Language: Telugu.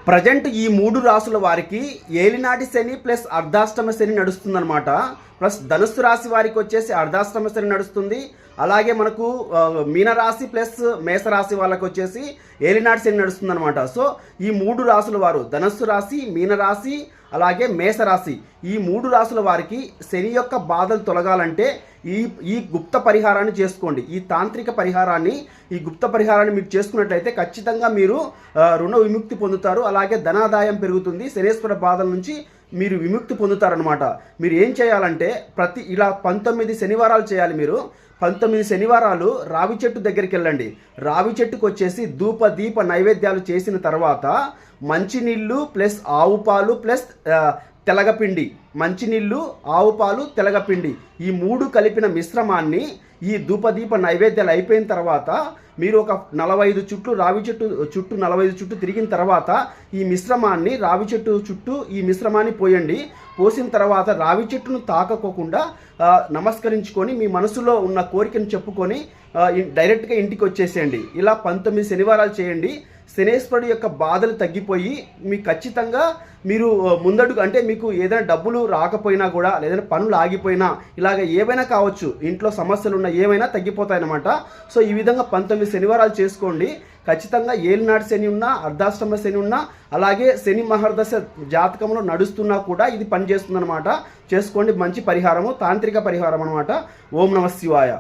ప్రజెంట్ ఈ 3 రాసుల వారికి ఏలినాటి శని ప్లస్ అర్ధాష్టమ శని నడుస్తుందన్నమాట. ప్లస్ ధనుస్సు రాశి వారికి వచ్చేసి అర్ధాష్టమ శని నడుస్తుంది. అలాగే మనకు మీనరాశి ప్లస్ మేషరాశి వాళ్ళకి వచ్చేసి ఏలినాటి శని నడుస్తుందన్నమాట. సో ఈ 3 రాసుల వారు ధనుస్సు రాశి, మీనరాశి, అలాగే మేషరాశి, ఈ 3 రాసుల వారికి శని యొక్క బాధలు తొలగాలంటే ఈ గుప్త పరిహారాన్ని చేసుకోండి. ఈ తాంత్రిక పరిహారాన్ని, ఈ గుప్త పరిహారాన్ని మీరు చేసుకున్నట్లయితే ఖచ్చితంగా మీరు రుణ విముక్తి పొందుతారు. అలాగే ధనాదాయం పెరుగుతుంది. శనేశ్వర బాధల నుంచి మీరు విముక్తి పొందుతారనమాట. మీరు ఏం చేయాలంటే ఇలా 19 శనివారాలు చేయాలి. మీరు 19 శనివారాలు రావి చెట్టు దగ్గరికి వెళ్ళండి. రావి చెట్టుకు వచ్చేసి ధూప దీప నైవేద్యాలు చేసిన తర్వాత మంచినీళ్ళు ప్లస్ ఆవు పాలు ప్లస్ తెలగపిండి, మంచినీళ్ళు, ఆవు పాలు, తెలగపిండి, ఈ 3 కలిపిన మిశ్రమాన్ని ఈ ధూపదీప నైవేద్యాలు అయిపోయిన తర్వాత మీరు ఒక 45 చుట్లు రావి చెట్టు చుట్టూ 45 చుట్టూ తిరిగిన తర్వాత ఈ మిశ్రమాన్ని రావి చెట్టు చుట్టూ ఈ మిశ్రమాన్ని పోయండి. పోసిన తర్వాత రావి చెట్టును తాకకోకుండా నమస్కరించుకొని మీ మనసులో ఉన్న కోరికను చెప్పుకొని డైరెక్ట్గా ఇంటికి వచ్చేసేయండి. ఇలా 19 శనివారాలు చేయండి. శనేశ్వరుడి యొక్క బాధలు తగ్గిపోయి మీకు ఖచ్చితంగా మీరు ముందడుగు, అంటే మీకు ఏదైనా డబ్బులు రాకపోయినా కూడా, లేదంటే పనులు ఆగిపోయినా, ఇలాగ ఏవైనా కావచ్చు, ఇంట్లో సమస్యలు ఉన్న ఏమైనా తగ్గిపోతాయన్నమాట. సో ఈ విధంగా 19 శనివారాలు చేసుకోండి. ఖచ్చితంగా ఏలినాటి శని ఉన్నా, అర్ధాష్టమ శని ఉన్నా, అలాగే శని మహర్దశ జాతకంలో నడుస్తున్నా కూడా ఇది పనిచేస్తుందన్నమాట. చేసుకోండి. మంచి పరిహారము, తాంత్రిక పరిహారం అనమాట. ఓం నమః శివాయ.